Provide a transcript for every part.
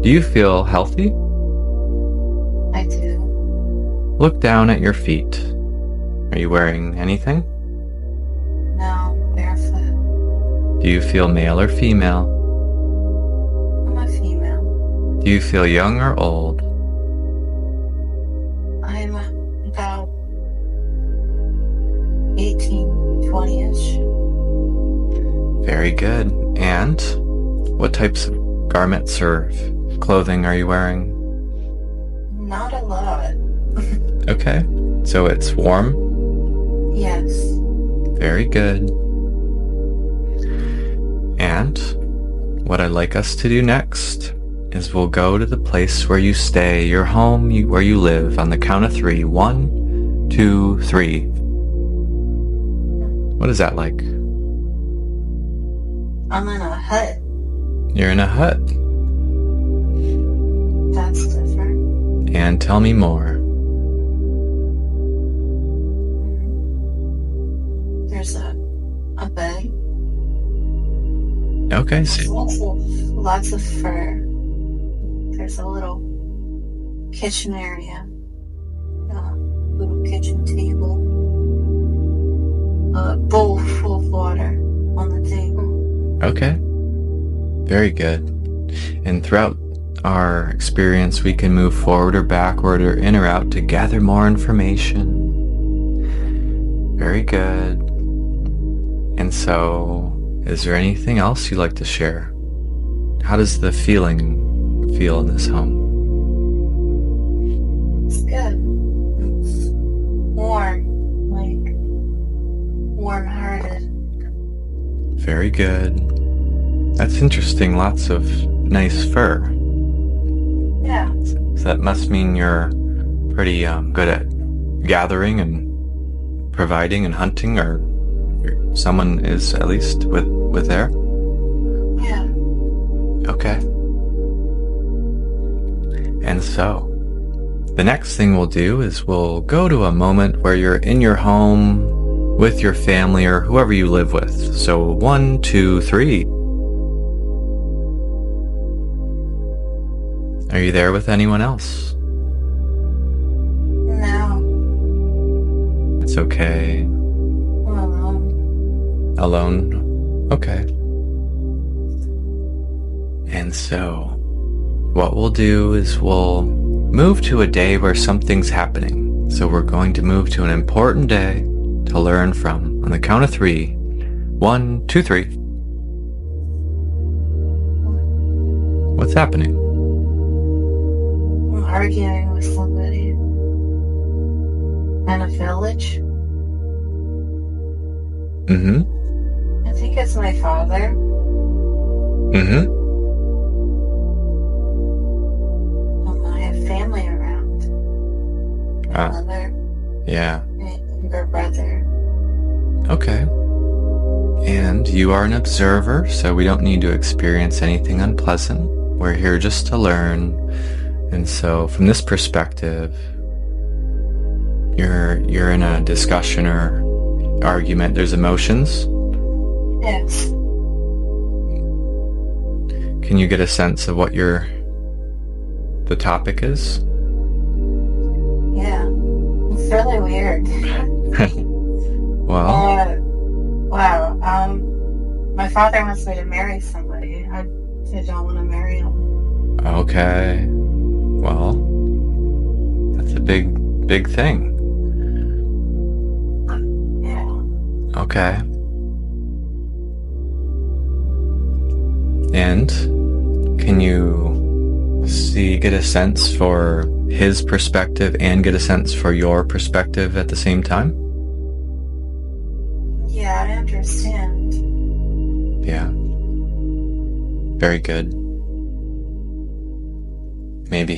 Do you feel healthy? I do. Look down at your feet. Are you wearing anything? No, barefoot. Do you feel male or female? I'm a female. Do you feel young or old? I'm about 18, 20-ish. Very good. And what types of garments or clothing are you wearing? Not a lot. Okay. So it's warm? Yes. Very good. And what I'd like us to do next is we'll go to the place where you stay, your home, where you live, on the count of 3. 1, 2, 3. What is that like? I'm in a hut. You're in a hut. That's different. And tell me more. There's a bed. Okay, There's so lots of fur. There's a little kitchen area. Little kitchen table. A bowl full of water on the table. okay. Very good. And throughout our experience, we can move forward or backward or in or out to gather more information. Very good. And so, is there anything else you'd like to share? How does the feeling feel in this home? It's good. It's warm, like warm-hearted. Very good. That's interesting. Lots of nice fur. Yeah. So that must mean you're pretty good at gathering and providing and hunting, or someone is at least with there. Yeah. Okay. And so, the next thing we'll do is we'll go to a moment where you're in your home with your family or whoever you live with. So 1, 2, 3. Are you there with anyone else? No. It's okay. I'm alone. Alone? Okay. And so, what we'll do is we'll move to a day where something's happening. So we're going to move to an important day to learn from. On the count of 3. 1, 2, 3. What's happening? I'm arguing with somebody. In a village. Mm-hmm. I think it's my father. Mm-hmm. I have family around. My mother, Yeah. my younger brother. Okay. And you are an observer, so we don't need to experience anything unpleasant. We're here just to learn. And so from this perspective, you're in a discussion or argument. There's emotions. Yes. Can you get a sense of what the topic is? Yeah. It's really weird. Well, wow. My father wants me to marry somebody. I don't want to marry him. okay. Well, that's a big thing. Yeah. Okay. And can you get a sense for his perspective and get a sense for your perspective at the same time? Yeah, I understand. Yeah. Very good. Maybe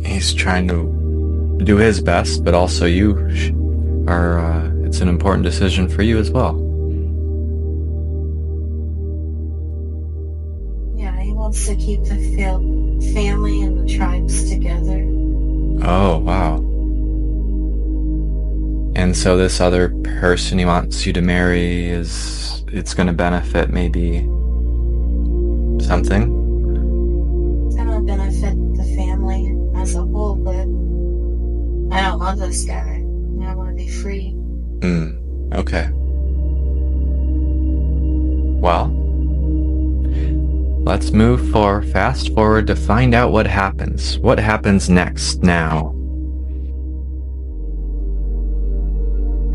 he's trying to do his best, but also you are, it's an important decision for you as well. Yeah, he wants to keep the family and the tribes together. Oh, wow. And so this other person he wants you to marry it's going to benefit maybe something? love this guy. And I want to be free. Okay. Well, let's move fast forward to find out what happens. What happens next now?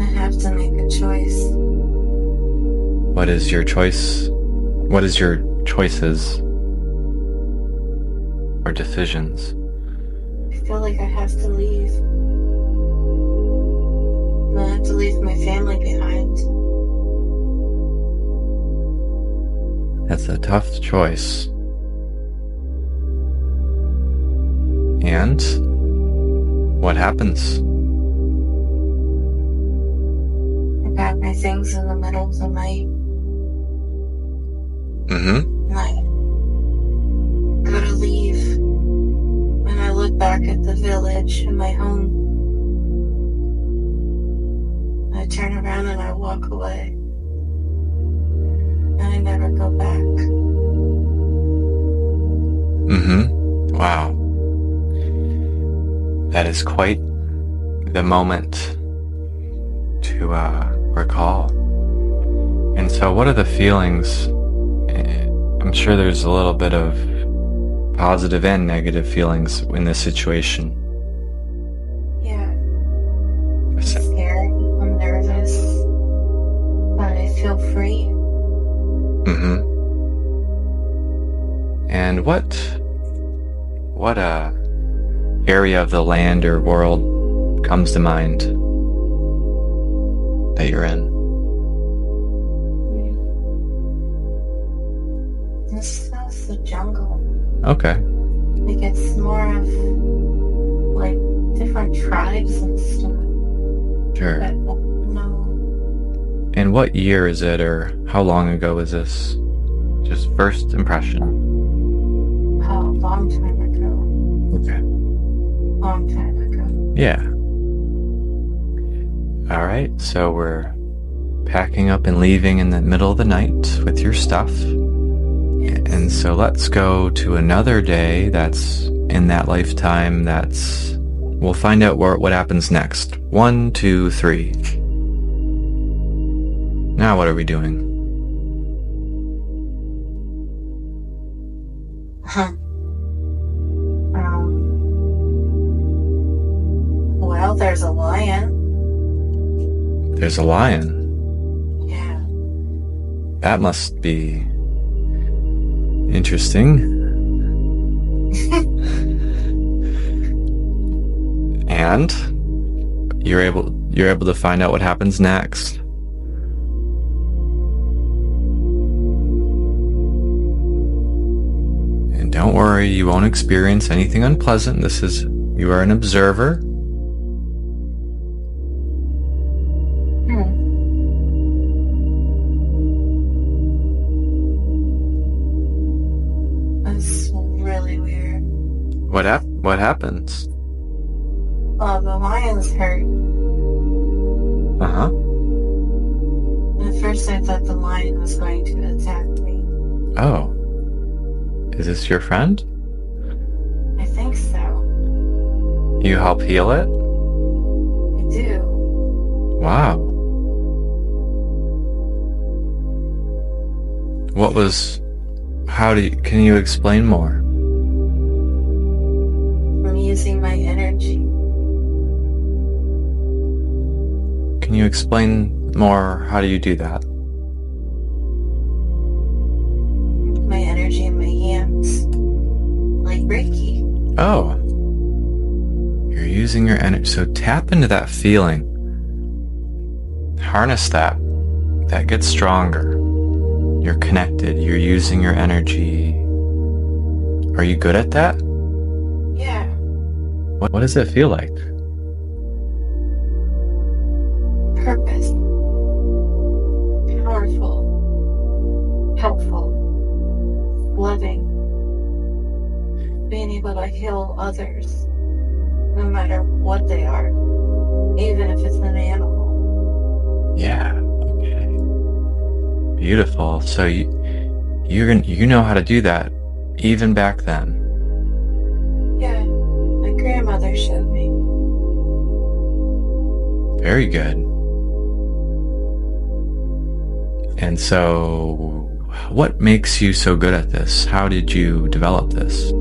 I have to make a choice. What is your choice? What is your choices or decisions? I feel like I have to leave. I have to leave my family behind. That's a tough choice. And what happens? I pack my things in the middle of the night. And I gotta leave. And I look back at the village and my home. I turn around and I walk away. And I never go back. Wow. That is quite the moment to recall. And so what are the feelings? I'm sure there's a little bit of positive and negative feelings in this situation. Yeah. I'm scared. I'm nervous. But I feel free. And what area of the land or world comes to mind that you're in? This is the jungle. Okay. Like it's more of like different tribes and stuff. Sure. But no. And what year is it, or how long ago is this? Just first impression. Oh, a long time ago. Okay. Long time ago. Yeah. All right. So we're packing up and leaving in the middle of the night with your stuff. And so let's go to another day that's in that lifetime. We'll find out what happens next. 1, 2, 3. Now what are we doing? Well, there's a lion. There's a lion. Yeah. That must be interesting. And you're able to find out what happens next. And don't worry, you won't experience anything unpleasant. You are an observer. That's really weird. What happens? Oh, the lion's hurt. At first I thought the lion was going to attack me. Oh. Is this your friend? I think so. You help heal it? I do. Wow. Can you explain more? I'm using my energy. Can you explain more? How do you do that? My energy in my hands. Like Reiki. Oh. You're using your energy. So tap into that feeling. Harness that. That gets stronger. You're connected. You're using your energy. Are you good at that? Yeah. What does it feel like? Purpose. Powerful. Helpful. Loving. Being able to heal others. No matter what they are. Even if it's an animal. Yeah. Okay. Beautiful. So you know how to do that even back then. Yeah. My grandmother showed me. Very good. And so, what makes you so good at this? How did you develop this?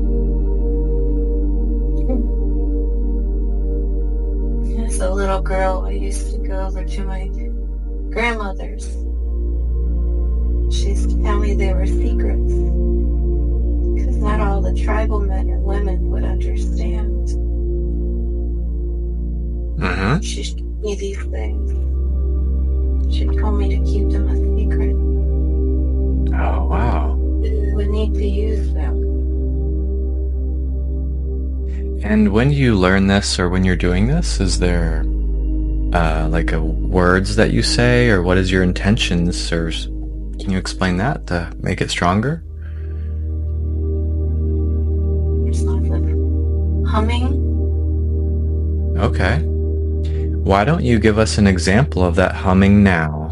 As a little girl, I used to go over to my grandmother's. She used to tell me they were secrets, because not all the tribal men and women would understand. She showed me these things. She told me to keep them a secret. Oh, wow. I would need to use them. And when you learn this, or when you're doing this, is there like words that you say, or what is your intentions, or can you explain that to make it stronger? There's lots of humming. Okay. Why don't you give us an example of that humming now?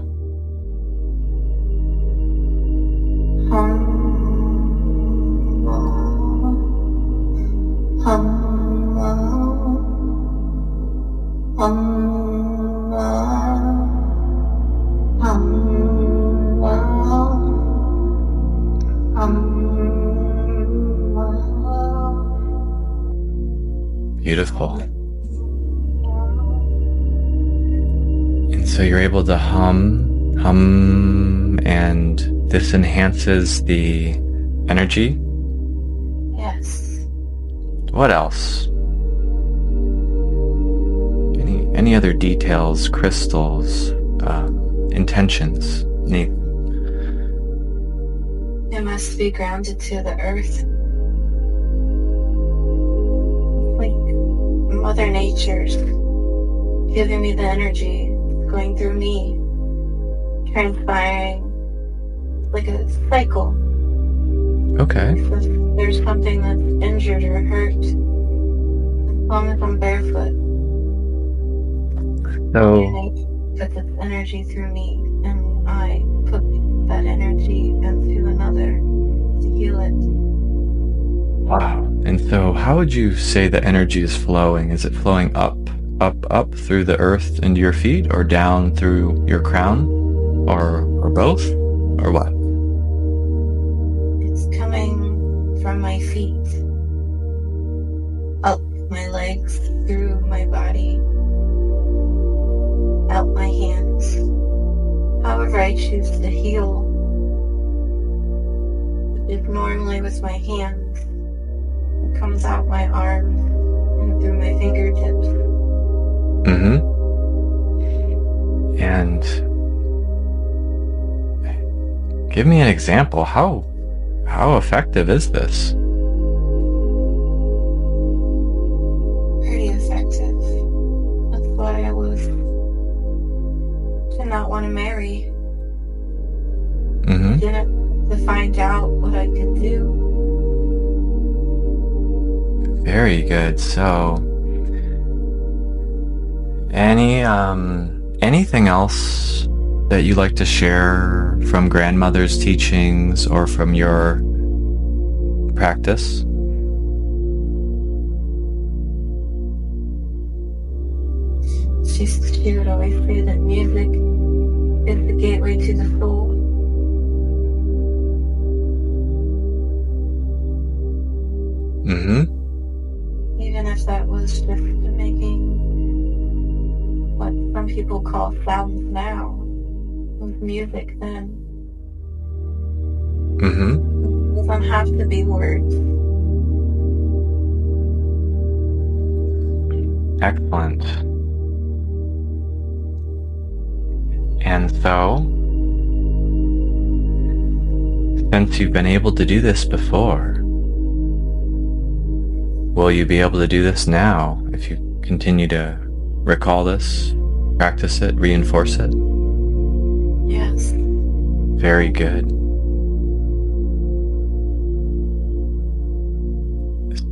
Hum, hum, hum, hum, Beautiful. And so you're able to hum, and this enhances the energy? Yes. What else? Any other details, crystals, intentions? It must be grounded to the earth. Like Mother Nature's giving me the energy going through me, transpiring like a cycle. Okay. So if there's something that's injured or hurt, as long as I'm barefoot, So, nature puts its energy through me, and I put that energy into another to heal it. wow. And so how would you say the energy is flowing? Is it flowing up through the earth into your feet, or down through your crown, or both, or what? It's coming from my feet, up my legs, through my body, out my hands. However I choose to heal. If normally with my hands, it comes out my arms and through my fingertips. And give me an example. How effective is this? Pretty effective. That's why I did not want to marry. Didn't to find out what I could do. Very good. So, anything else that you'd like to share from grandmother's teachings or from your practice? She would always say that music is the gateway to the soul. Even if that was just making what some people call sounds now, was music then. It doesn't have to be words. Excellent. And so, since you've been able to do this before, will you be able to do this now if you continue to recall this, practice it, reinforce it? Yes. Very good.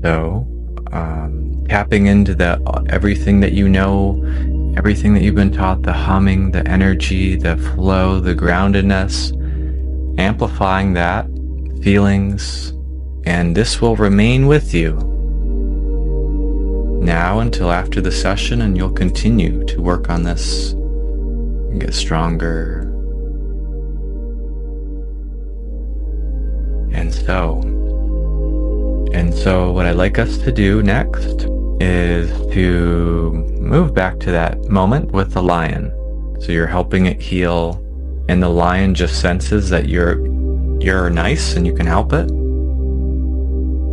So, tapping into everything that you know, everything that you've been taught, the humming, the energy, the flow, the groundedness, amplifying that, feelings, and this will remain with you now until after the session, and you'll continue to work on this and get stronger. And so what I'd like us to do next is to move back to that moment with the lion. So you're helping it heal, and the lion just senses that you're nice and you can help it.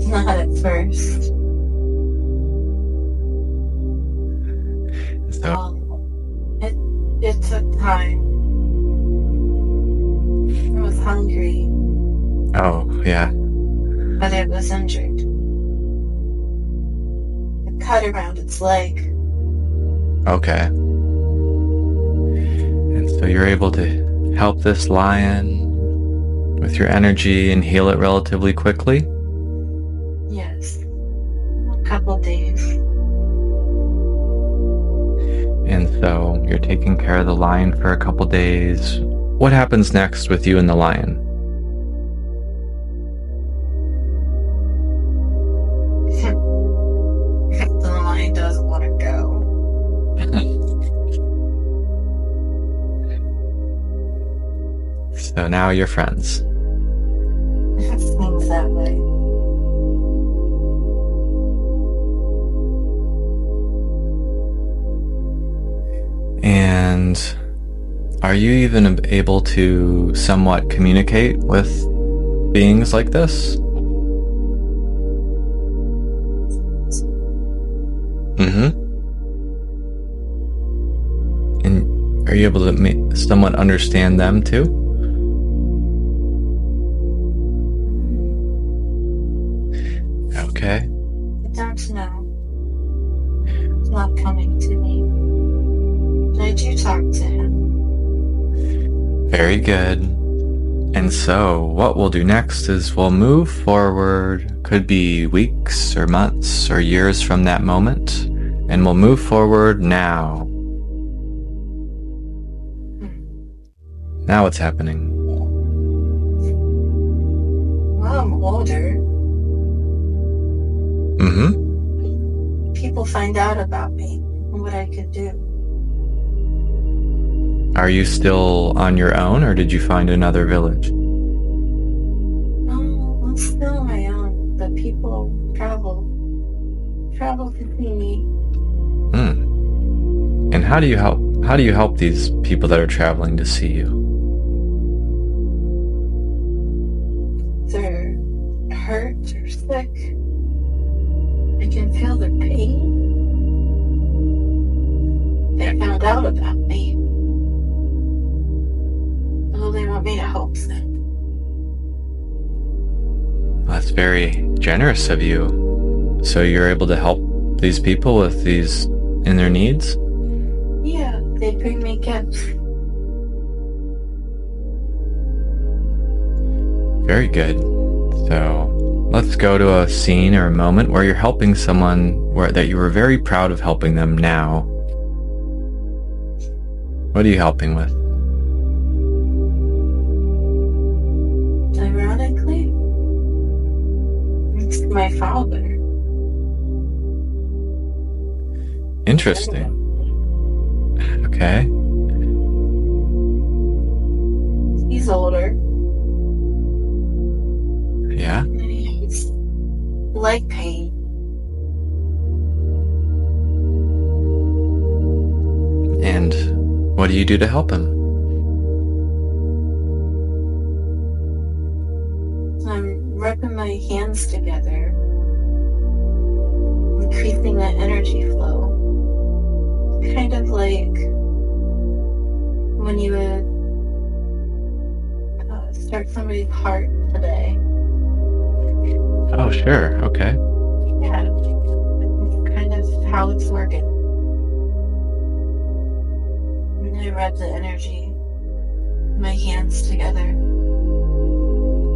Not at first. So it took time. It was hungry. Oh, yeah. But it was injured. A cut around its leg. Okay. And so you're able to help this lion with your energy and heal it relatively quickly? Yes. A couple days. And so you're taking care of the lion for a couple days. What happens next with you and the lion? The lion doesn't want to go. So now you're friends. It seems that way. And are you even able to somewhat communicate with beings like this? And are you able to somewhat understand them too? Okay. I don't know. It's not coming to me. I do talk to him. Very good. And so what we'll do next is we'll move forward, could be weeks or months or years from that moment, and we'll move forward now. Now what's happening? Well, I'm older. People find out about me and what I could do. Are you still on your own, or did you find another village? No, I'm still on my own, but people travel to see me. And how do you help these people that are traveling to see you? They're hurt or sick. I can feel their pain. They found out about me. Oh, they want me to help them. Well, that's very generous of you. So you're able to help these people with these in their needs? Yeah, they bring me gifts. Very good. So let's go to a scene or a moment where you're helping someone that you were very proud of helping them now. What are you helping with? Ironically, it's my father. Interesting. Okay. He's older. Yeah. And he has leg pain. And what do you do to help him? I'm rubbing my hands together, increasing the energy flow. Kind of like when you would start somebody's heart today. Oh, sure. Okay. Yeah, it's kind of how it's working. And I rub the energy, my hands together.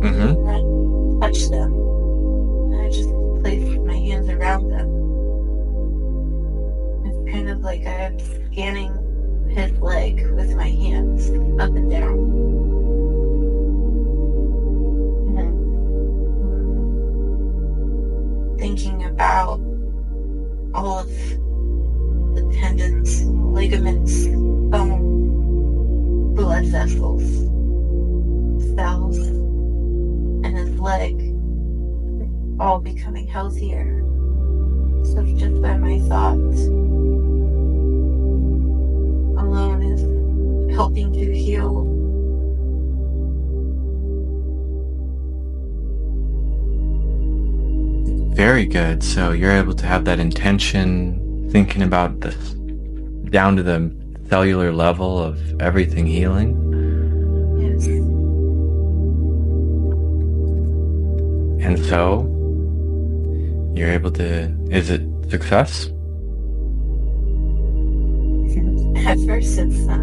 Mm-hmm. I touch them. And I just place my hands around them. It's kind of like I'm scanning his leg with my hands up and down. And thinking about all of the tendons, ligaments, bone, blood vessels, cells, and his leg all becoming healthier. So just by my thoughts alone is helping to heal. Very good. So you're able to have that intention, thinking about this down to the cellular level of everything healing. Yes. And so you're able to, is it success? At first it's not.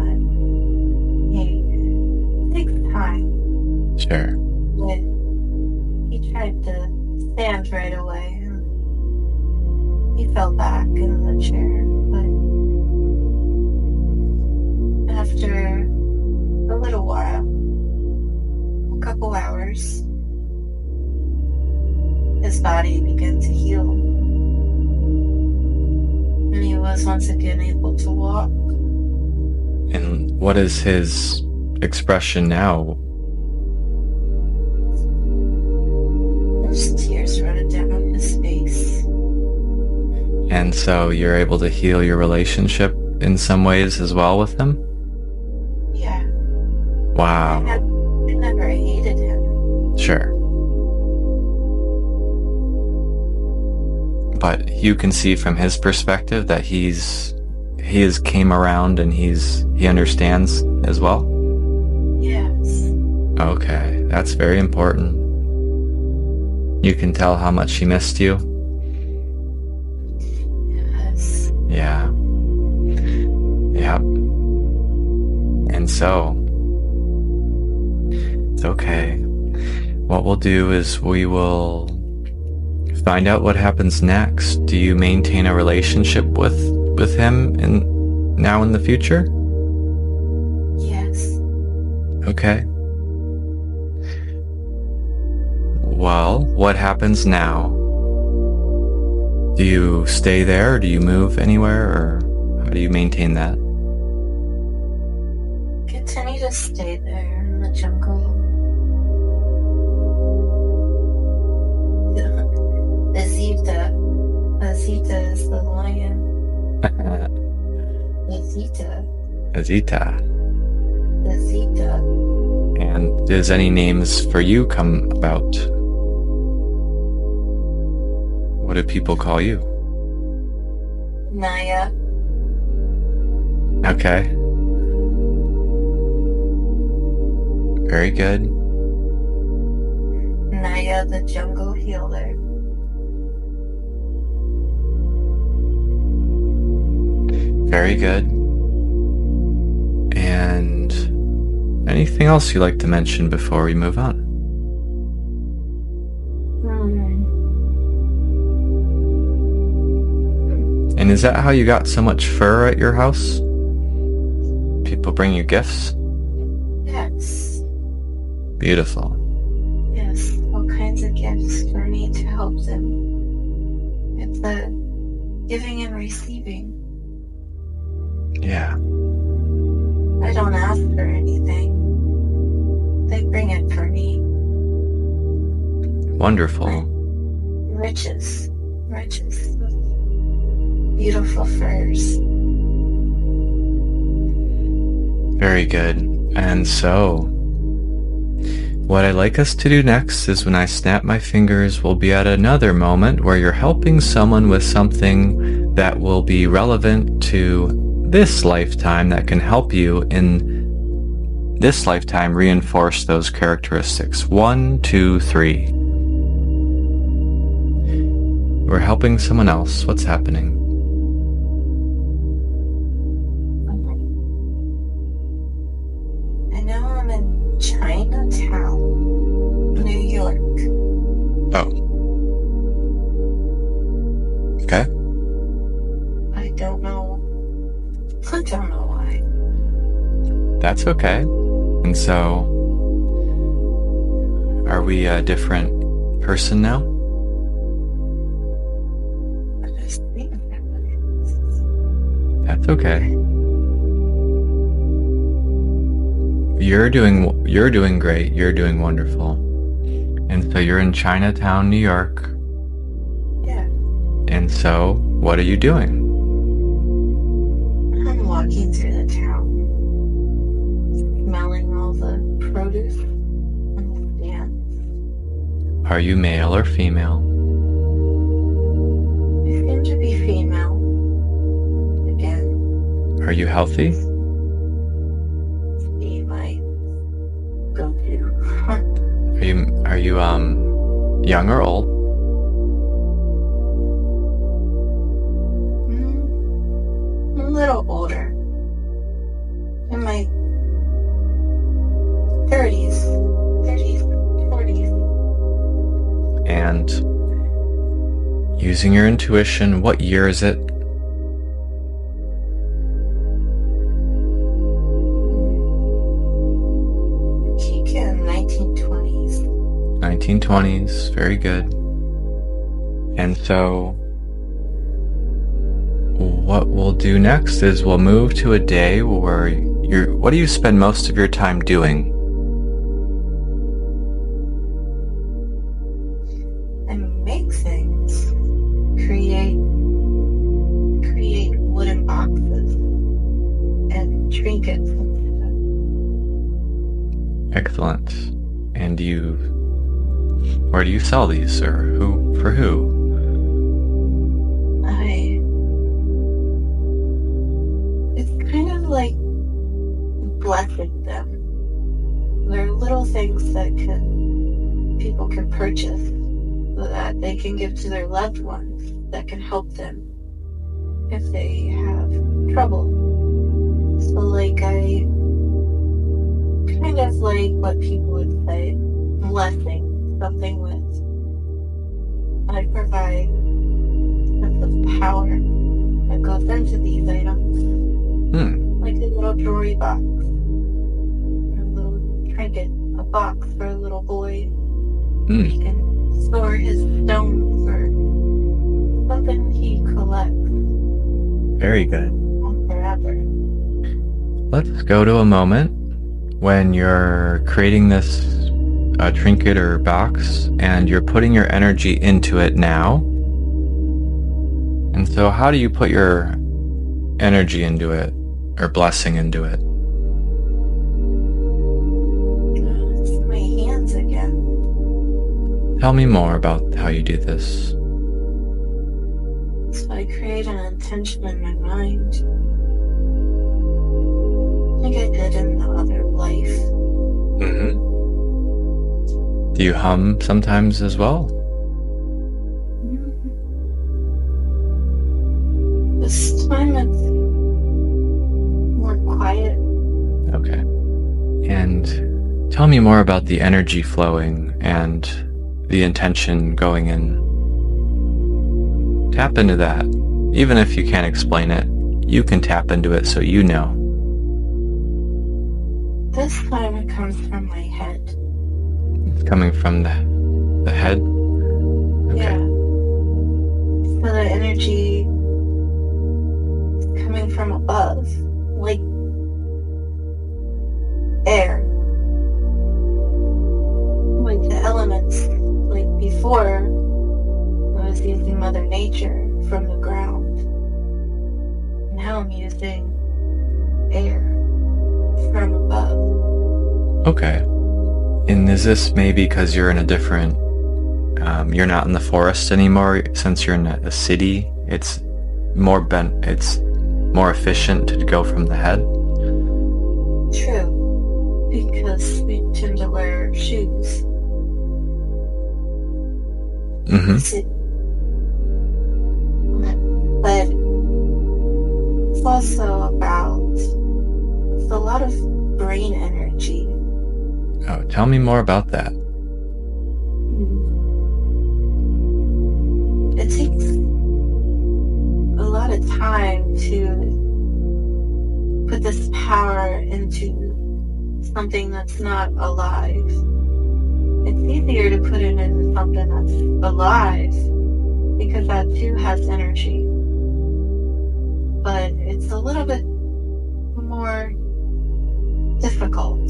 It takes time. Sure. But he tried to stand right away. He fell back in the chair, but after a little while, a couple hours, his body began to heal. And he was once again able to walk. And what is his expression now? There's tears running down his face. And so you're able to heal your relationship in some ways as well with him? Yeah. Wow. I never hated him. Sure. But you can see from his perspective that he has came around and he understands as well? Yes. Okay, that's very important. You can tell how much he missed you? Yes. Yeah. Yep. And so, it's okay. What we'll do is we will find out what happens next. Do you maintain a relationship with him now in the future? Yes. Okay. Well, what happens now? Do you stay there, or do you move anywhere, or how do you maintain that? Continue to stay there in the jungle. Azita is the lion. Azita. Azita. And does any names for you come about? What do people call you? Naya. Okay. Very good. Naya the jungle healer. Very good. And anything else you'd like to mention before we move on? And is that how you got so much fur at your house? People bring you gifts? Yes. Beautiful. Yes, all kinds of gifts for me to help them. It's a giving and receiving. Yeah. I don't ask for anything. They bring it for me. Wonderful. Riches. Beautiful furs. Very good. And so, what I'd like us to do next is when I snap my fingers, we'll be at another moment where you're helping someone with something that will be relevant to this lifetime, that can help you in this lifetime reinforce those characteristics. 1, 2, 3. We're helping someone else. What's happening? I know I'm in Chinatown, New York. Oh. Okay. I don't know why. That's okay. And so, are we a different person now? I just think that It's okay. You're doing great. You're doing wonderful. And so you're in Chinatown, New York. Yeah. And so, what are you doing? I'm walking through the town, smelling all the produce on the stands. Are you male or female? I seem to be female. Again. Are you healthy? Be my go-to. Are you young or old? I'm a little older. In my 30s, 40s. And using your intuition, what year is it? Peak in 1920s. 1920s, very good. And so what we'll do next is we'll move to a day where what do you spend most of your time doing? I make things. Create wooden boxes and trinkets and Excellent. And where do you sell these, or for who? It's kind of like blessing them. They're little things that people can purchase so that they can give to their loved ones that can help them if they have trouble. So like I kind of like what people would say, blessing, something with I provide a sense of power that goes into these items. Like a little jewelry box, a little trinket, a box for a little boy. He can store his stones or something he collects. Very good. Forever. Let's go to a moment when you're creating this trinket or box and you're putting your energy into it now. And so how do you put your energy into it, or blessing into it? It's my hands again. Tell me more about how you do this. So I create an intention in my mind, like I did in the other life. Do you hum sometimes as well? This time it's more quiet. Okay. And tell me more about the energy flowing and the intention going in. Tap into that. Even if you can't explain it, you can tap into it so you know. This time it comes from my head. It's coming from the head? Okay. Yeah. So the energy is coming from above, like air. Like the elements, like before, I was using Mother Nature from the ground. Now I'm using air from above. Okay. And is this maybe because you're in a different, you're not in the forest anymore, since you're in a city? It's more efficient to go from the head? True, because we tend to wear shoes. But it's also it's a lot of brain energy. Oh, tell me more about that. It takes a lot of time to put this power into something that's not alive. It's easier to put it in something that's alive because that too has energy. but it's a little bit more difficult.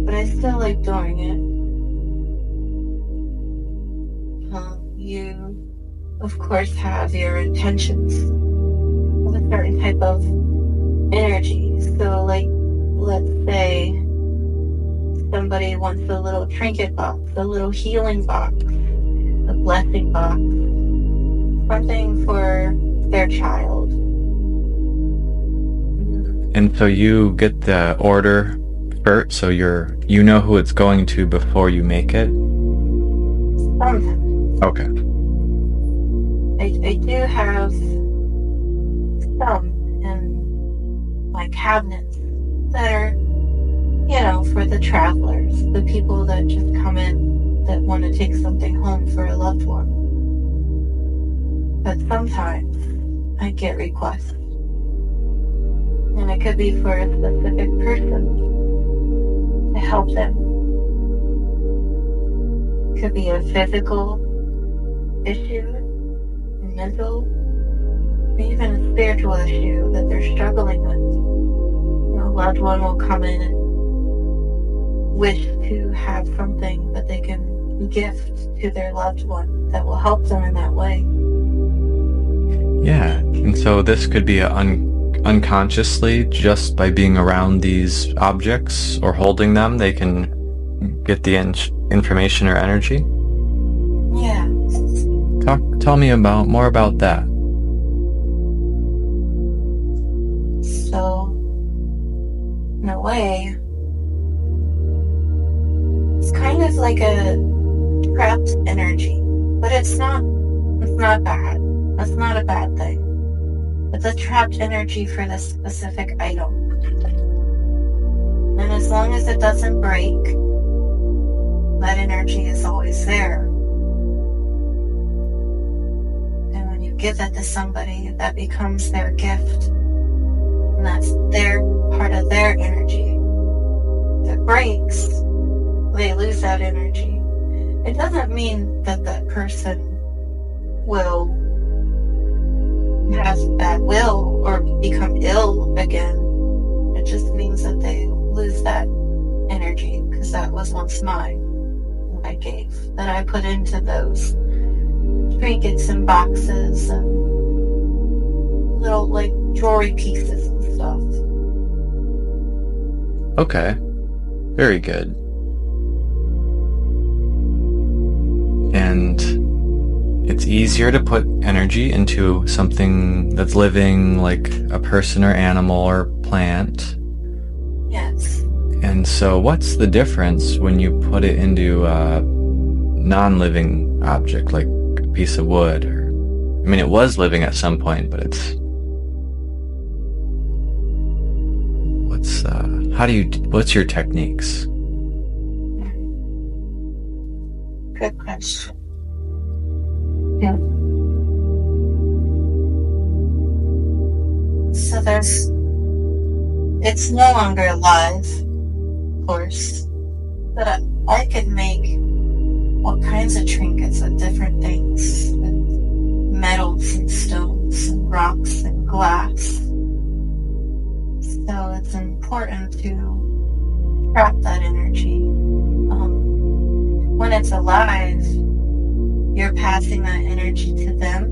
But I still like doing it. You, of course, have your intentions with a certain type of energy. So, like, let's say somebody wants a little trinket box, a little healing box, a blessing box, something for their child. And so you get the order first, so you know who it's going to before you make it? Sometimes. Okay. I do have some in my cabinets that are, for the travelers, the people that just come in that want to take something home for a loved one. But sometimes I get requests. And it could be for a specific person to help them. It could be a physical issue, mental, or even a spiritual issue that they're struggling with. A loved one will come in and wish to have something that they can gift to their loved one that will help them in that way. Yeah, and so this could be unconsciously, just by being around these objects or holding them, they can get the information or energy? Yeah. Tell me more about that. So, in a way, it's kind of like a trapped energy, but it's not bad. That's not a bad thing. It's a trapped energy for this specific item. And as long as it doesn't break, that energy is always there. And when you give it to somebody, that becomes their gift. And that's their part of their energy. If it breaks, they lose that energy. It doesn't mean that that person will have bad will or become ill again. It just means that they lose that energy, because that was once mine, that I gave, that I put into those trinkets and boxes and little like jewelry pieces and stuff. Okay, very good. And it's easier to put energy into something that's living, like a person or animal or plant. Yes. And so what's the difference when you put it into a non-living object, like a piece of wood? Or, I mean, it was living at some point, but it's... what's your techniques? Good question. Yeah. So it's no longer alive, of course, but I could make all kinds of trinkets with different things, with metals and stones and rocks and glass. So it's important to trap that energy. When it's alive, you're passing that energy to them,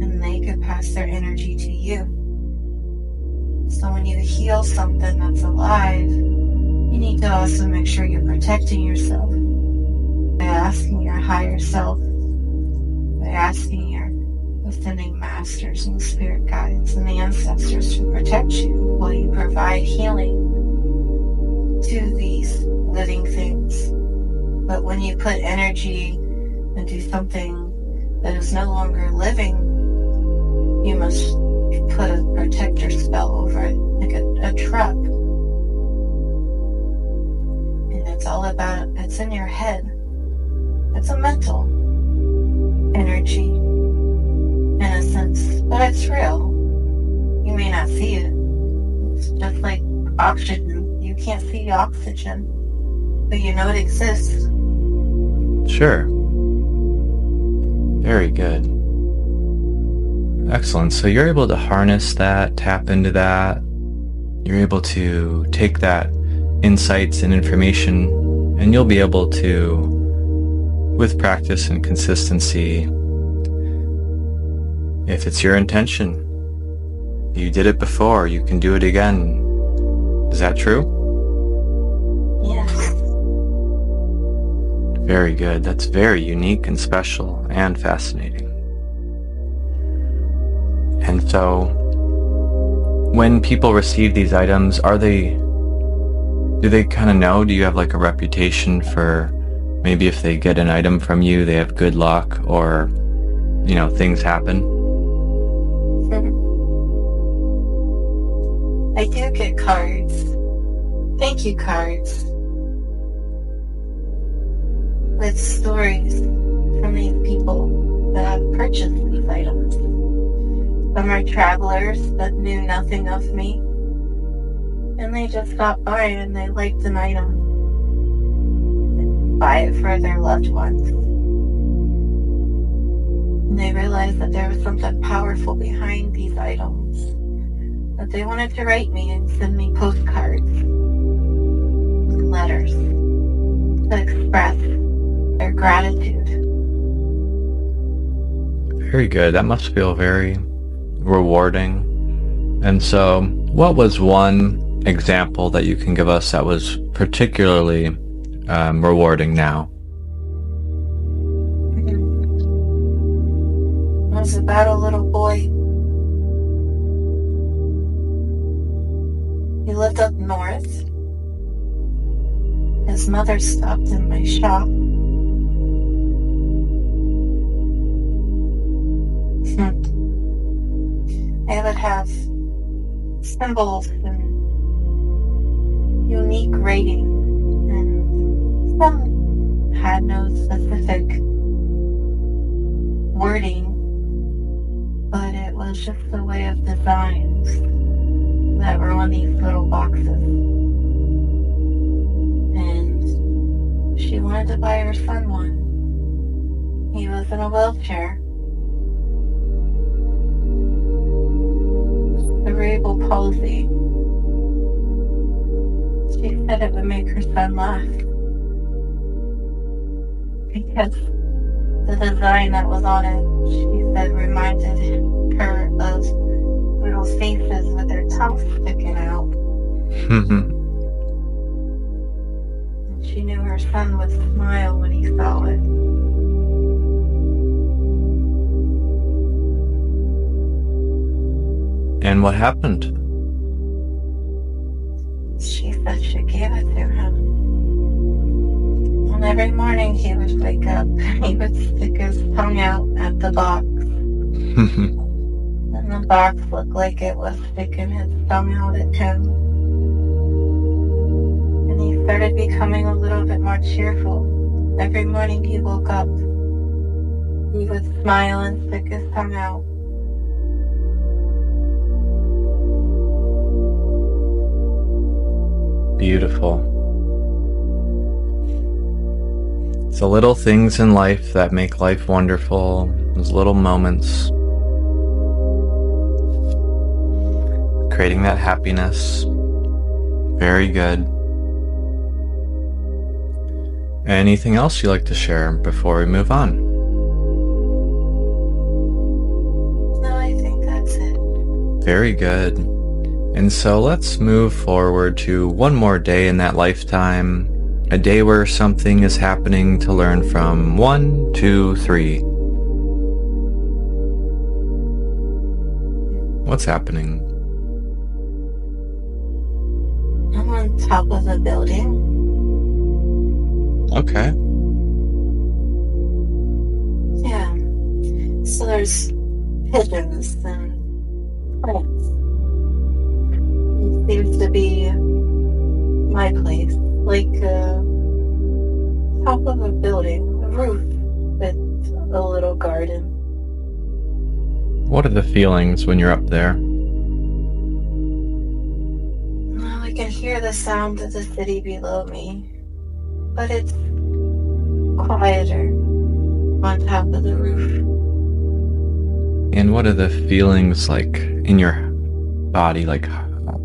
and they could pass their energy to you. So when you heal something that's alive, you need to also make sure you're protecting yourself by asking your higher self, by asking your ascending masters and spirit guides and the ancestors to protect you while you provide healing to these living things. But when you put energy into something that is no longer living, you must put a protector spell over it, like a trap. And it's all about, it's in your head. It's a mental energy, in a sense, but it's real. You may not see it. It's just like oxygen. You can't see oxygen, but you know it exists. Sure. Very good. Excellent. So you're able to harness that, tap into that. You're able to take that insights and information, and you'll be able to, with practice and consistency, if it's your intention, you did it before, you can do it again. Is that true? Yes. Very good. That's very unique and special and fascinating. And so, when people receive these items, do they kind of know? Do you have like a reputation for maybe if they get an item from you, they have good luck, or, things happen? I do get cards. Thank you cards. With stories from these people that have purchased these items. Some are travelers that knew nothing of me, and they just stopped by and they liked an item and buy it for their loved ones. And they realized that there was something powerful behind these items, that they wanted to write me and send me postcards and letters to express their gratitude. Very good. That must feel very rewarding. And so, what was one example that you can give us that was particularly rewarding now? It was about a little boy. He lived up north. His mother stopped in my shop. I would have symbols and unique writing, and some had no specific wording, but it was just a way of designs that were on these little boxes. And she wanted to buy her son one. He was in a wheelchair. Cerebral palsy. She said it would make her son laugh because the design that was on it, she said, reminded her of little faces with their tongues sticking out. And she knew her son would smile when he saw it. And what happened? She said she gave it to him. And every morning he would wake up, he would stick his tongue out at the box. And the box looked like it was sticking his tongue out at him. And he started becoming a little bit more cheerful. Every morning he woke up, he would smile and stick his tongue out. Beautiful. It's the little things in life that make life wonderful. Those little moments. Creating that happiness. Very good. Anything else you'd like to share before we move on? No, I think that's it. Very good. And so let's move forward to one more day in that lifetime, a day where something is happening to learn from. 1, 2, 3. What's happening? I'm on top of a building. Okay. Yeah. So there's pigeons and plants. It seems to be my place, like top of a building, a roof with a little garden. What are the feelings when you're up there? Well, I can hear the sound of the city below me, but it's quieter on top of the roof. And what are the feelings like in your body, like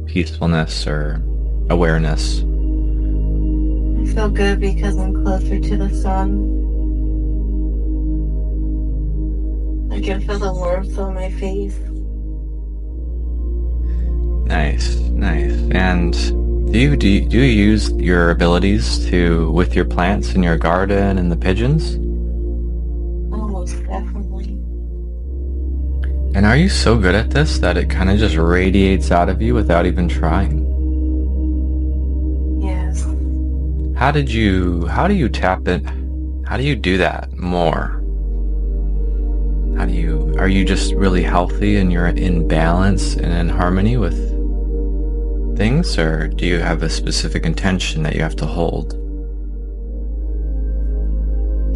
peacefulness or awareness? I feel good because I'm closer to the sun. I can feel the warmth on my face. Nice. And do you use your abilities with your plants in your garden and the pigeons? Almost definitely. And are you so good at this that it kind of just radiates out of you without even trying? Yes. How do you tap it? How do you do that more? Are you just really healthy and you're in balance and in harmony with things, or do you have a specific intention that you have to hold?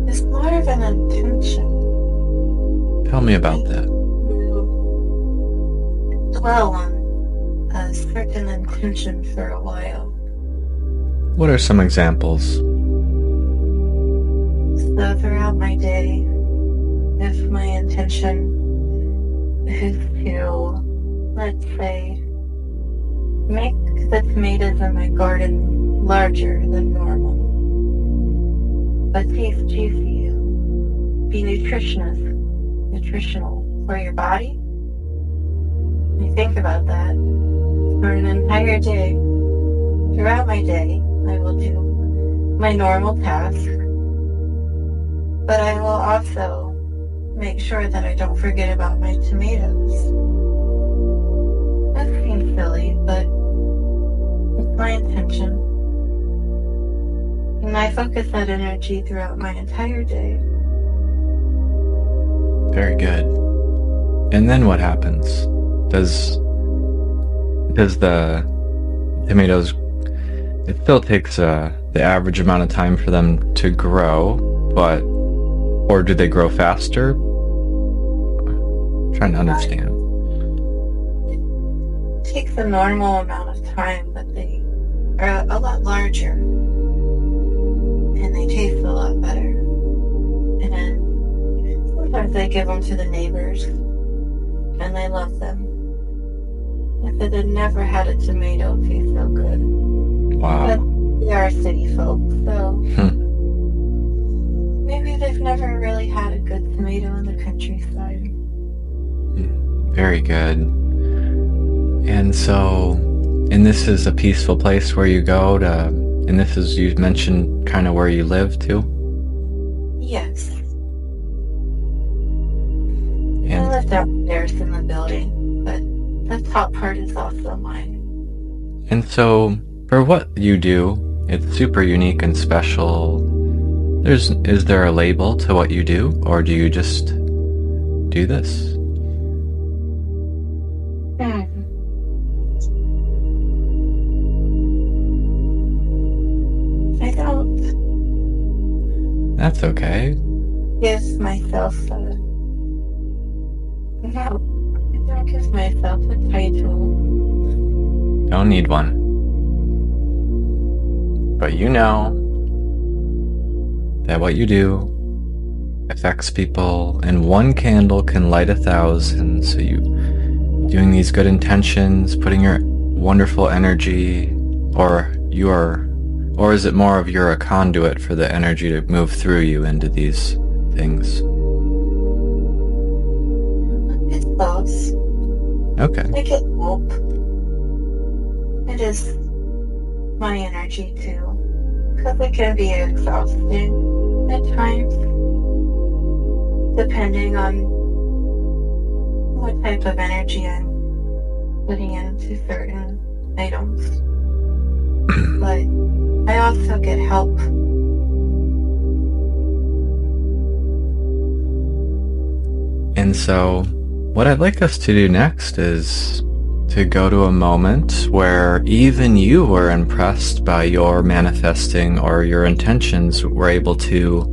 It's more of an intention. Tell me about that. Dwell on a certain intention for a while. What are some examples? So throughout my day, if my intention is to, let's say, make the tomatoes in my garden larger than normal, but taste juicy and be nutritional for your body, I think about that for an entire day. Throughout my day, I will do my normal task, but I will also make sure that I don't forget about my tomatoes. That seems silly, but it's my intention. And I focus that energy throughout my entire day. Very good. And then what happens? Does the tomatoes, it still takes the average amount of time for them to grow, or do they grow faster? I'm trying to understand. It takes a normal amount of time, but they are a lot larger. And they taste a lot better. And sometimes I give them to the neighbors, and they love them. I said they've never had a tomato taste so good. Wow. But they are city folk, so maybe they've never really had a good tomato in the countryside. Very good. And this is a peaceful place where you go to, and this is, you mentioned kind of where you live too? Yes. I live downstairs in the building, but the top part is also mine. And so, for what you do, it's super unique and special. Is there a label to what you do, or do you just do this? I don't. That's okay. Give myself no, I don't give myself a title. Don't need one. But you know that what you do affects people, and one candle can light 1,000. So you doing these good intentions, putting your wonderful energy, or is it more of you're a conduit for the energy to move through you into these things? It's both. Okay. I get hope. It is my energy too, because it can be exhausting at times, depending on what type of energy I'm putting into certain items. But I also get help. And so what I'd like us to do next is to go to a moment where even you were impressed by your manifesting, or your intentions were able to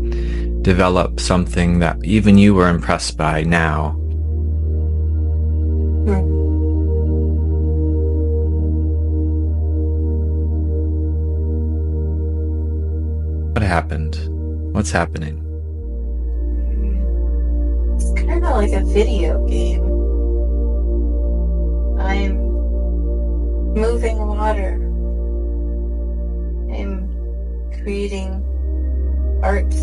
develop something that even you were impressed by now. What happened? What's happening? It's kind of of like a video game. I'm moving water. I'm creating art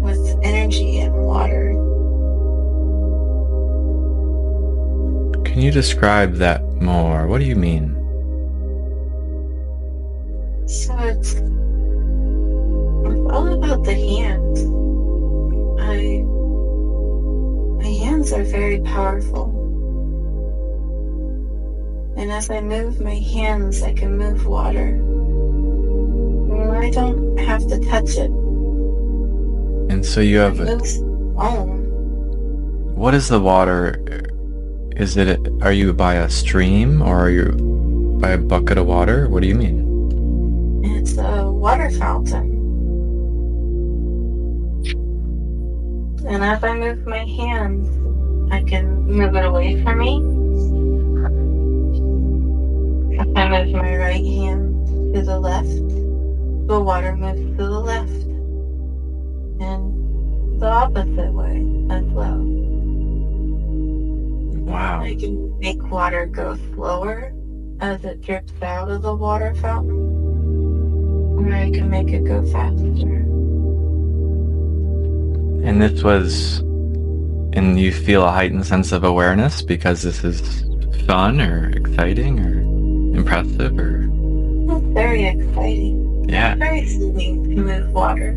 with energy and water. Can you describe that more? What do you mean? So it's all about the hands. My hands are very powerful. And as I move my hands, I can move water. I don't have to touch it. And so you have What is the water? Are you by a stream or are you by a bucket of water? What do you mean? It's a water fountain. And as I move my hands, I can move it away from me. If I move my right hand to the left, the water moves to the left. And the opposite way as well. Wow. I can make water go slower as it drips out of the water fountain, or I can make it go faster. And you feel a heightened sense of awareness because this is fun or exciting or impressive or... It's very exciting. Yeah. It's very soothing to move water.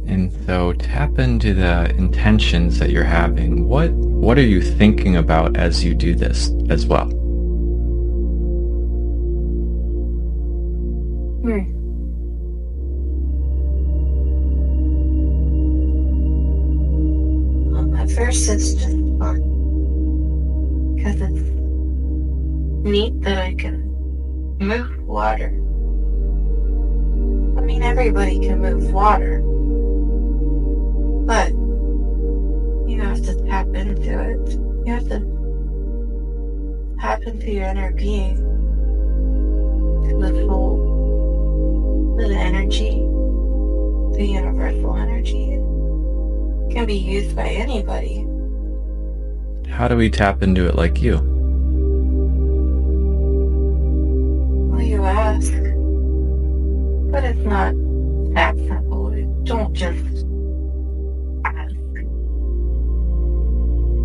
And so tap into the intentions that you're having. What are you thinking about as you do this as well? Well, at first it's just fun. Because it's neat that I can move water. I mean, everybody can move water. But you have to tap into it. You have to tap into your inner being, to the soul, to the energy, the universal energy. It can be used by anybody. How do we tap into it like you? Well, you ask. But it's not that simple. Don't just ask.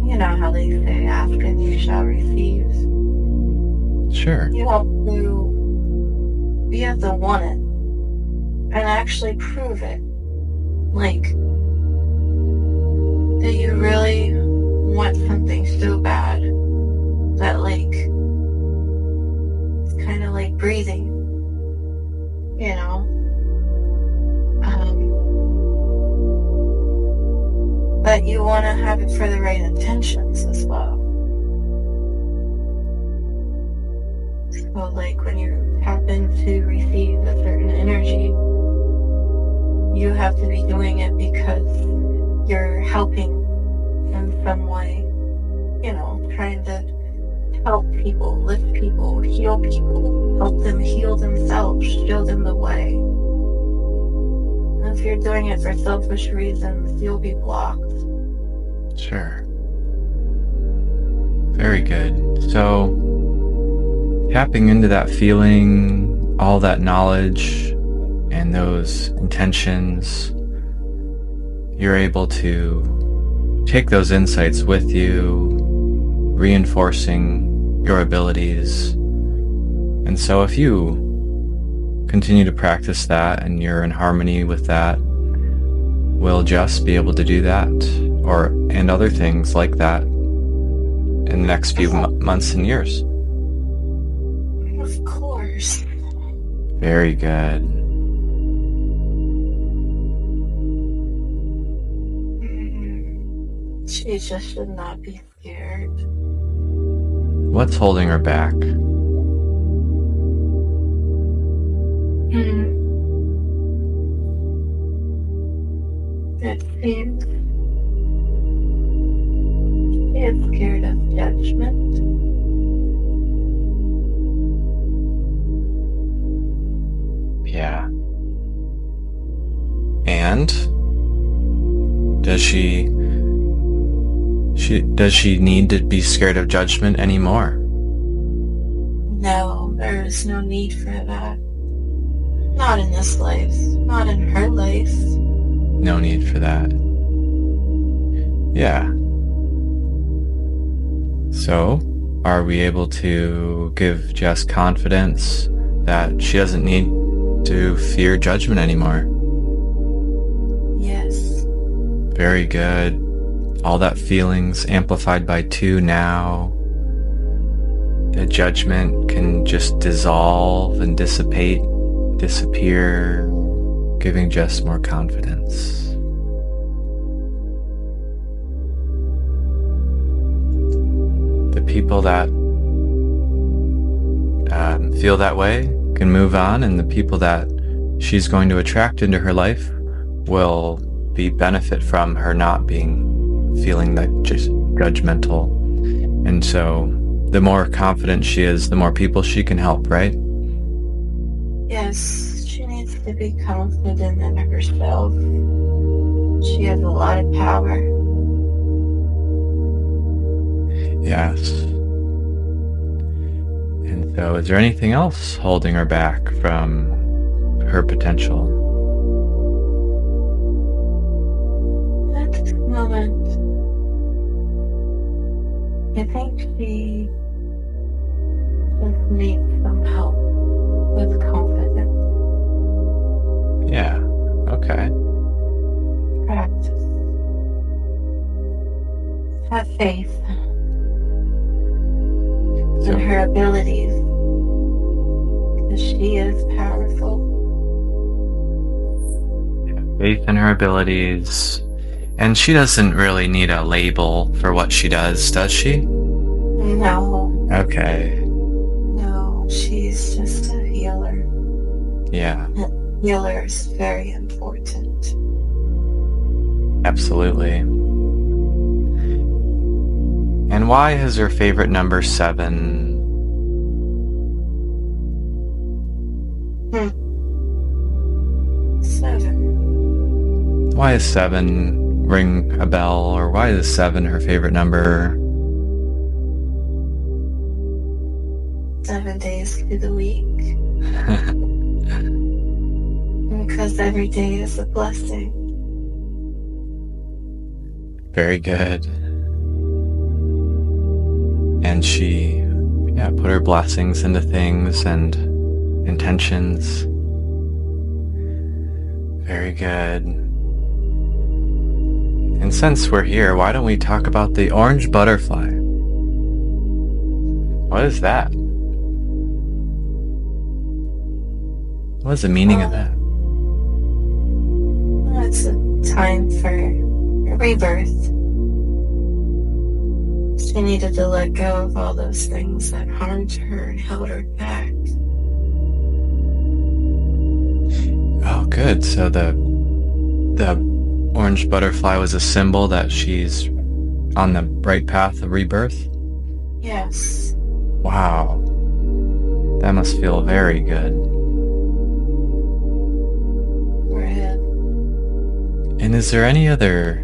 You know how they say, ask and you shall receive. Sure. You have to want it and actually prove it. Like, do you really want something so bad that, like, it's kind of like breathing, you know? But you want to have it for the right intentions as well. So, like, when you tap in to receive a certain energy, you have to be doing it because you're helping in some way, you know, trying to help people, lift people, heal people, help them heal themselves, show them the way. And if you're doing it for selfish reasons, you'll be blocked. Sure. Very good. So, tapping into that feeling, all that knowledge, and those intentions, you're able to take those insights with you, reinforcing your abilities. And so if you continue to practice that and you're in harmony with that, will Jess be able to do that and other things like that in the next few months and years? Of course. Very good. She just should not be scared. What's holding her back? It seems she is scared of judgment. Yeah. And Does she need to be scared of judgment anymore? No, there is no need for that. Not in this life. Not in her life. No need for that. Yeah. So, are we able to give Jess confidence that she doesn't need to fear judgment anymore? Yes. Very good. All that feelings amplified by 2 now. The judgment can just dissolve and disappear, giving Jess more confidence. The people that feel that way can move on, and the people that she's going to attract into her life will benefit from her not feeling that just judgmental. And so the more confident she is, the more people she can help, right? Yes, she needs to be confident in herself. She has a lot of power. Yes. And so is there anything else holding her back from her potential? At this moment, I think she just needs some help with confidence. Yeah. Okay. Practice. Have faith in her abilities, because she is powerful. Faith in her abilities. And she doesn't really need a label for what she does she? No. Okay. No, she's just a healer. Yeah. A healer is very important. Absolutely. And why is her favorite number 7? 7. Why is 7 ring a bell, or why is 7 her favorite number? 7 days through the week. Because every day is a blessing. Very good. And she put her blessings into things and intentions. Very good. And since we're here, why don't we talk about the orange butterfly? What is that? What is the meaning of that? Well, it's a time for a rebirth. She needed to let go of all those things that harmed her and held her back. Oh, good. So the orange butterfly was a symbol that she's on the right path of rebirth? Yes. Wow. That must feel very good. Right. And is there any other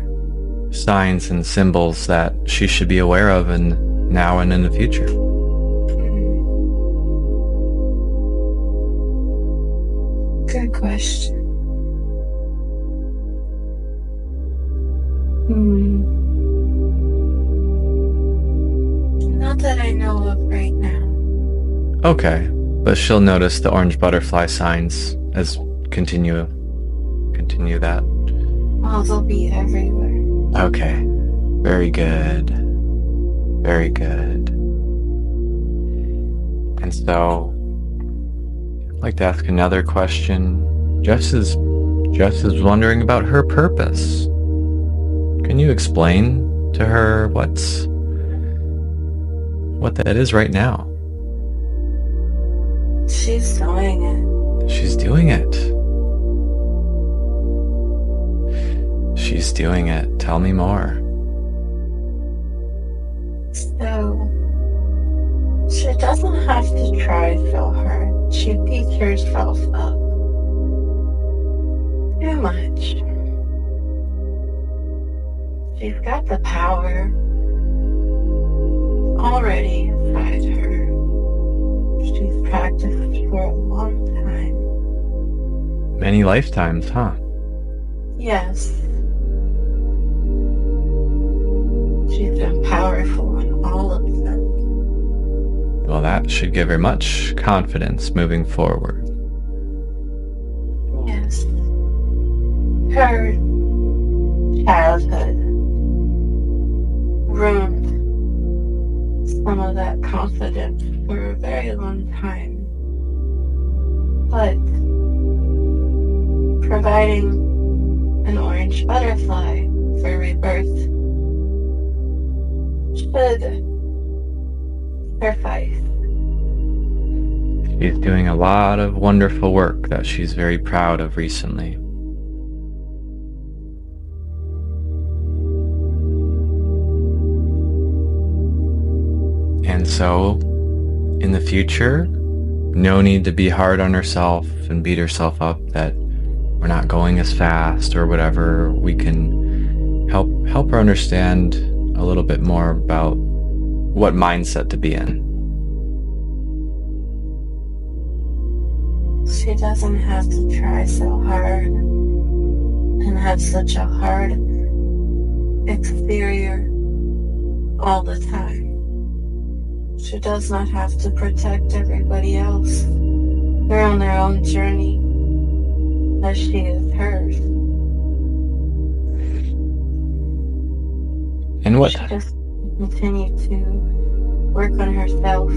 signs and symbols that she should be aware of now and in the future? Good question. Not that I know of right now. Okay, but she'll notice the orange butterfly signs as continue that. Oh, they'll be everywhere. Okay, very good. Very good. And so, I'd like to ask another question. Jess is wondering about her purpose. Can you explain to her what that is right now? She's doing it. She's doing it. She's doing it. Tell me more. So, she doesn't have to try so hard. She beats herself up too much. She's got the power already inside her. She's practiced for a long time. Many lifetimes, huh? Yes. She's been powerful in all of them. Well, that should give her much confidence moving forward. Yes. Her childhood ruined some of that confidence for a very long time. But providing an orange butterfly for rebirth should suffice. She's doing a lot of wonderful work that she's very proud of recently. And so, in the future, no need to be hard on herself and beat herself up that we're not going as fast or whatever. We can help her understand a little bit more about what mindset to be in. She doesn't have to try so hard and have such a hard exterior all the time. She does not have to protect everybody else. They're on their own journey, as she is hers. And what? She just continue to work on herself,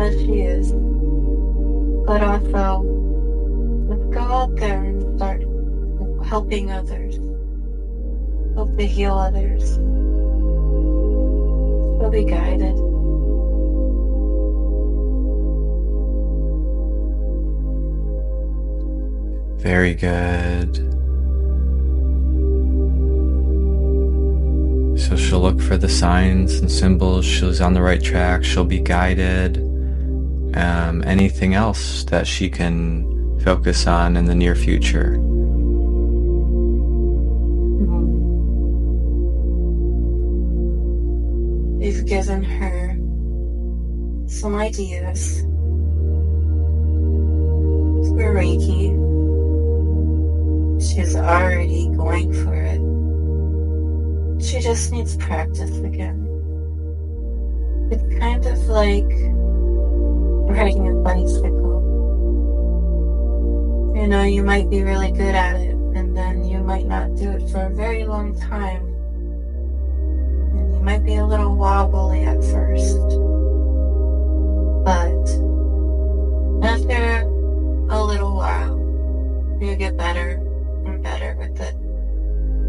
as she is, but also just go out there and start helping others, help to heal others. She'll be guided. Very good. So she'll look for the signs and symbols. She's on the right track. She'll be guided. Anything else that she can focus on in the near future? We've given her some ideas for Reiki. She's already going for it. She just needs practice again. It's kind of like riding a bicycle. You know, you might be really good at it, and then you might not do it for a very long time. And you might be a little wobbly at first. But after a little while, you get better and better with it.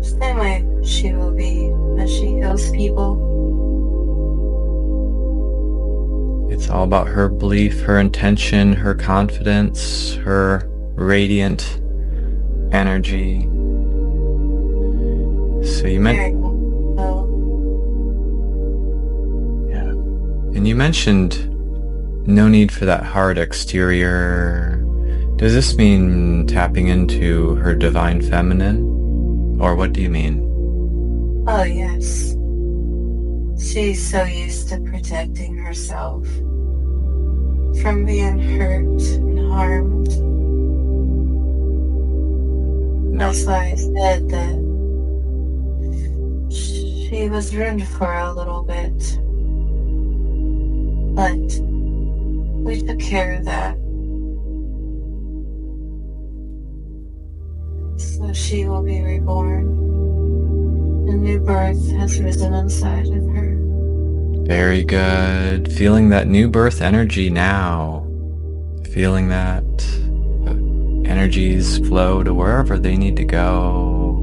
Same way she will be as she heals people. It's all about her belief, her intention, her confidence, her radiant energy. So you mentioned, yeah, and you mentioned no need for that hard exterior. Does this mean tapping into her divine feminine, or what do you mean? Oh yes. She's so used to protecting herself from being hurt and harmed. No. That's why I said that she was ruined for a little bit. But we took care of that. So she will be reborn. A new birth has risen inside of her. Very good. Feeling that new birth energy now. Feeling that energies flow to wherever they need to go.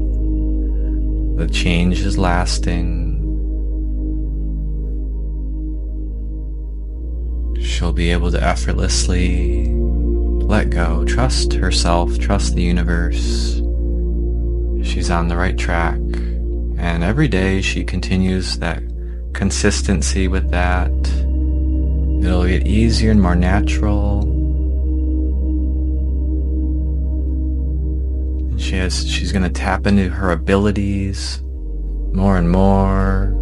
The change is lasting. She'll be able to effortlessly let go, trust herself, trust the universe. She's on the right track. And every day she continues that consistency with that. It'll get easier and more natural. And she's going to tap into her abilities more and more.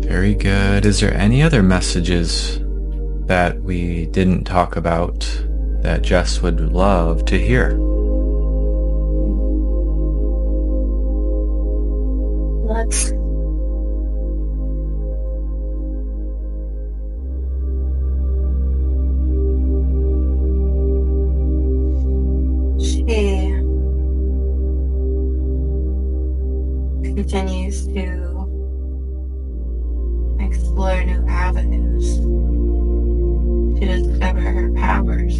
Very good. Is there any other messages that we didn't talk about that Jess would love to hear? Let's she continues to explore new avenues to discover her powers.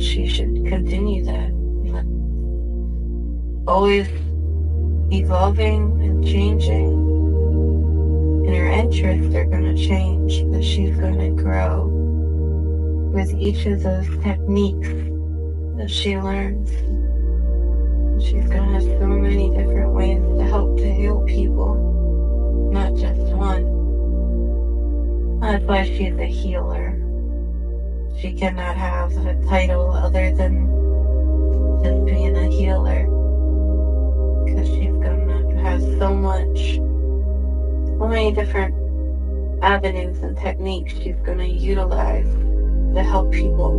She should continue that. Always evolving and changing, and her interests are going to change, but she's going to grow with each of those techniques that she learns. She's going to have so many different ways to help to heal people, not just one. That's why she's a healer. She cannot have a title other than just being a healer, because she's going to have so many different avenues and techniques she's going to utilize to help people.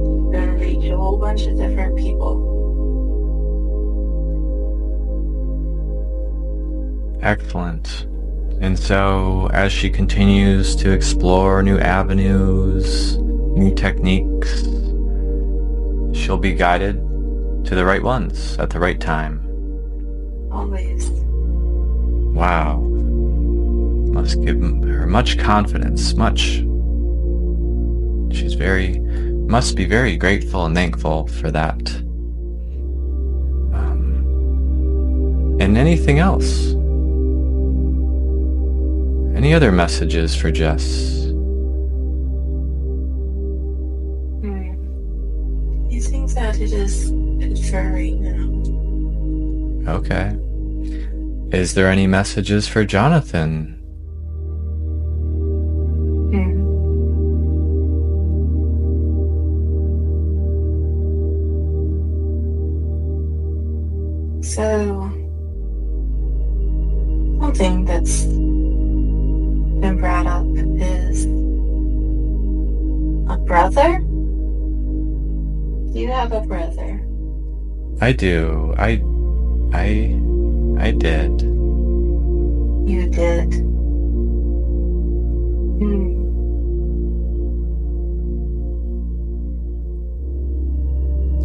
She's going to reach a whole bunch of different people. Excellent. And so as she continues to explore new avenues, new techniques, she'll be guided to the right ones at the right time. Always. Wow. Must give her much confidence, must be very grateful and thankful for that. And anything else? Any other messages for Jess? I think that it is good for right now. Okay. Is there any messages for Jonathan? So, something that's been brought up is a brother? Do you have a brother? I do. I did. You did?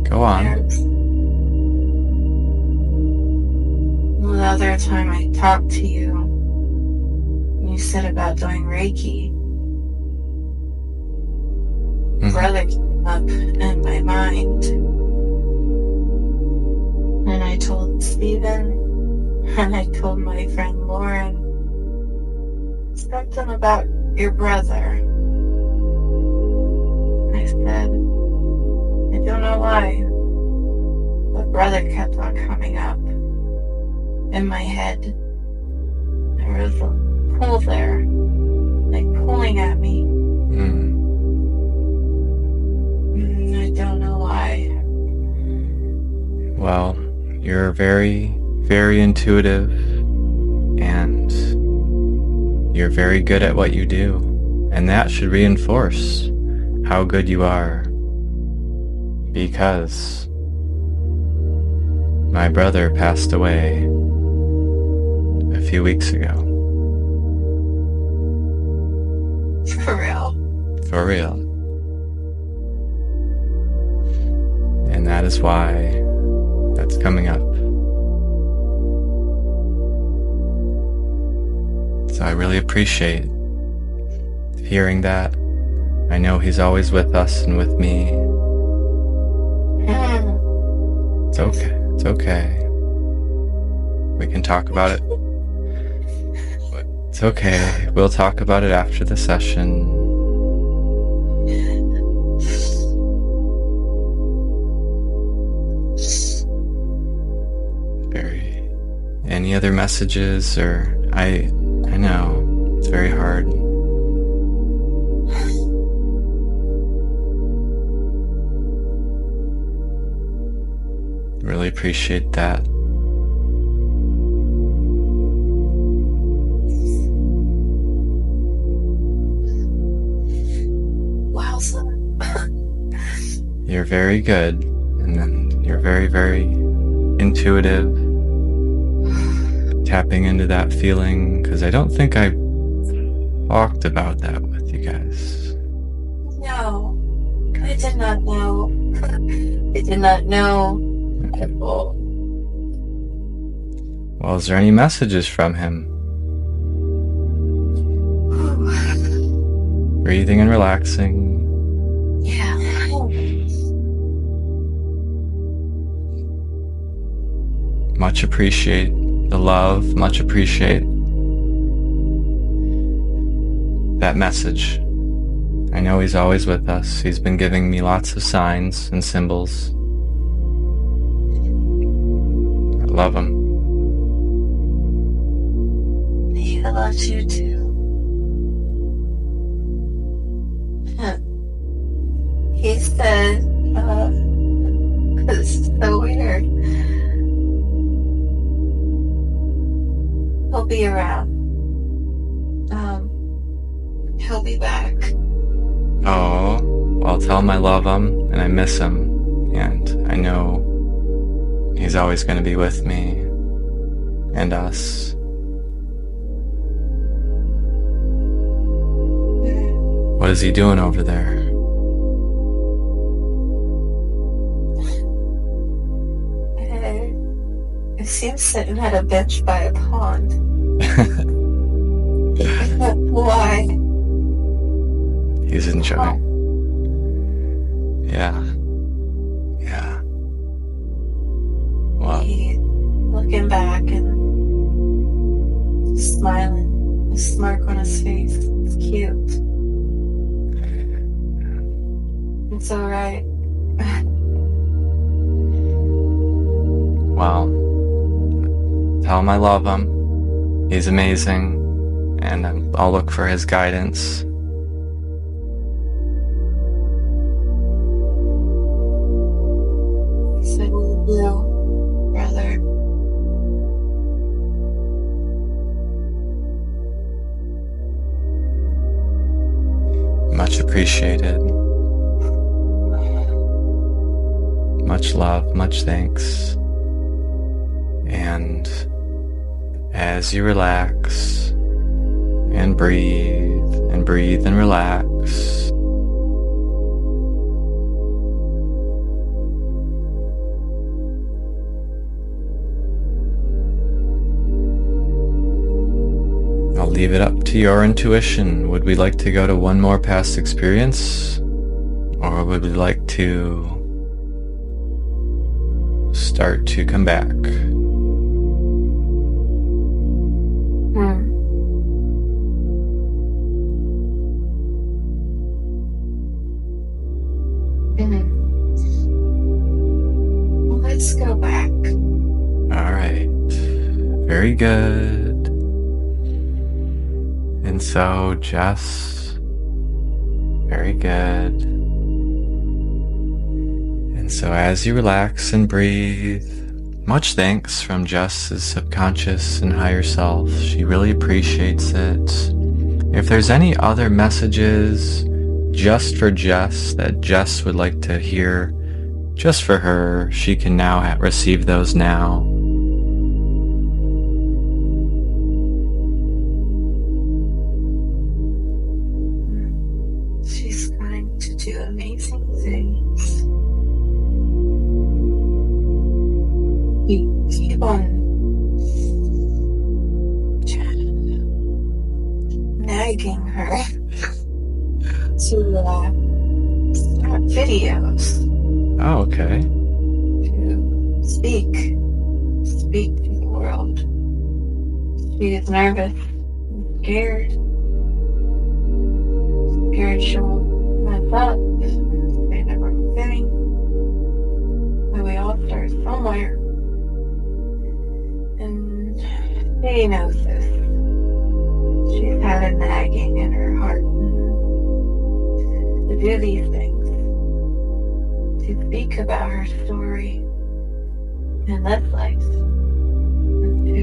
Go on. The other time I talked to you, you said about doing Reiki. Brother came up in my mind, and I told Stephen, and I told my friend Lauren something about your brother. I said, I don't know why, but brother kept on coming up in my head. There was a pull there, like pulling at me. I don't know why. Well, you're very, very intuitive, and you're very good at what you do, and that should reinforce how good you are, because my brother passed away a few weeks ago. For real? For real. And that is why that's coming up. So I really appreciate hearing that. I know he's always with us and with me. It's okay. It's okay. We can talk about it. It's okay. We'll talk about it after the session. Any other messages? Or I know it's very hard. appreciate that. Wowza. You're very good. And then you're very, very intuitive. Tapping into that feeling, because I don't think I talked about that with you guys. No, I did not know. I did not know at all. Well, is there any messages from him? Breathing and relaxing. Yeah. Much appreciate the love, much appreciate that message. I know he's always with us. He's been giving me lots of signs and symbols. I love him. He loves you too. He said, it's so weird. He'll be around. He'll be back. Oh, well, tell him I love him and I miss him. And I know he's always going to be with me and us. What is he doing over there? I see him sitting at a bench by a pond. Why? He's enjoying. Yeah. Yeah. Well, He's looking back and smiling, a smirk on his face. It's cute. It's alright. well, tell him I love him. He's amazing. And I'll look for his guidance. Said we're blue, brother. Much appreciated. Much love, much thanks. And as you relax and breathe and relax, I'll leave it up to your intuition. Would we like to go to one more past experience? Or would we like to start to come back? Let's go back. All right. Very good. And so, Jess, very good. And so as you relax and breathe, much thanks from Jess's subconscious and higher self. She really appreciates it. If there's any other messages just for Jess that Jess would like to hear, just for her, she can now receive those now. She's going to do amazing things. You keep on nagging her to start videos. Oh, okay. To speak to the world. She is nervous and scared she'll mess up and say the wrong thing. But we all start somewhere. And she knows this. She's had a nagging in her heart to do these things. To speak about her story in this life and to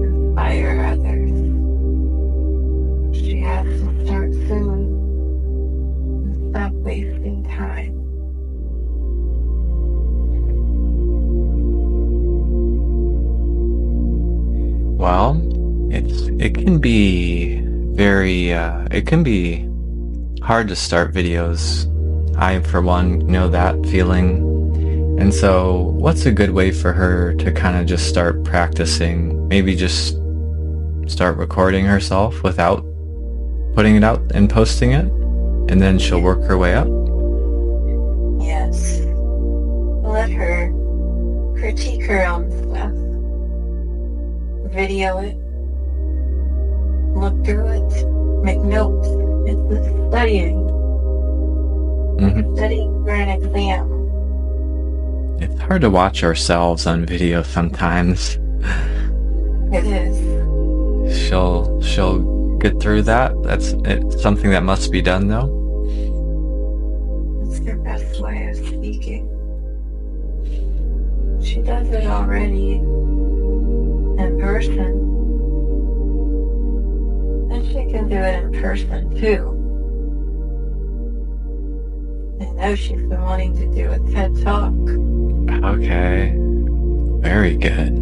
inspire others. She has to start soon and stop wasting time. Well, it can be very it can be hard to start videos. I, for one, know that feeling. And so what's a good way for her to kind of just start practicing? Maybe just start recording herself without putting it out and posting it, and then she'll work her way up? Yes. Let her critique her own stuff. Video it. Look through it. Make notes. It's studying. Studying for an exam. It's hard to watch ourselves on video sometimes. It is. She'll get through that. It's something that must be done, though. It's her best way of speaking. She does it already in person. And she can do it in person too. I know she's been wanting to do a TED Talk. Okay. Very good.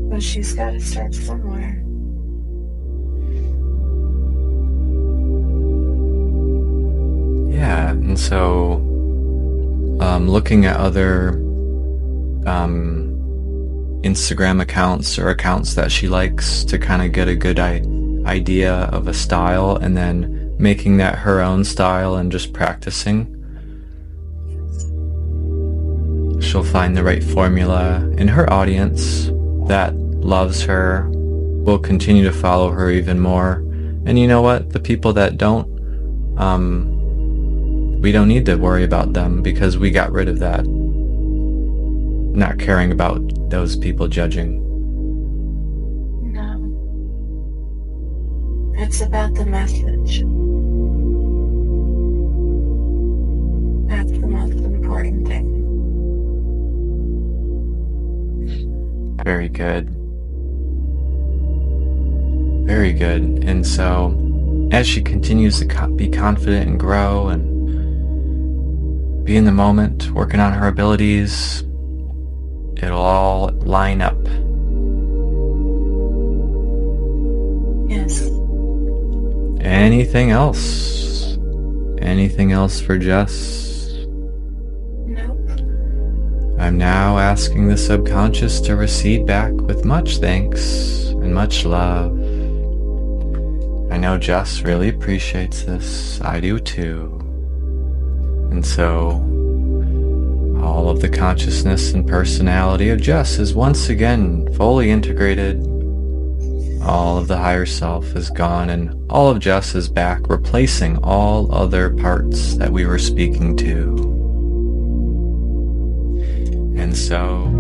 But she's got to start somewhere. Yeah, and so looking at other Instagram accounts or accounts that she likes to kind of get a good idea of a style, and then making that her own style and just practicing, she'll find the right formula, and her audience that loves her will continue to follow her even more. And you know what? The people that don't, we don't need to worry about them, because we got rid of that. Not caring about those people judging. No. It's about the message. That's the most important thing. Very good. Very good. And so, as she continues to be confident and grow and be in the moment, working on her abilities, it'll all line up. Yes. Anything else? Anything else for Jess? Nope. I'm now asking the subconscious to recede back with much thanks and much love. I know Jess really appreciates this. I do too. And so, all of the consciousness and personality of Jess is once again fully integrated. All of the higher self is gone, and all of Jess is back, replacing all other parts that we were speaking to. And so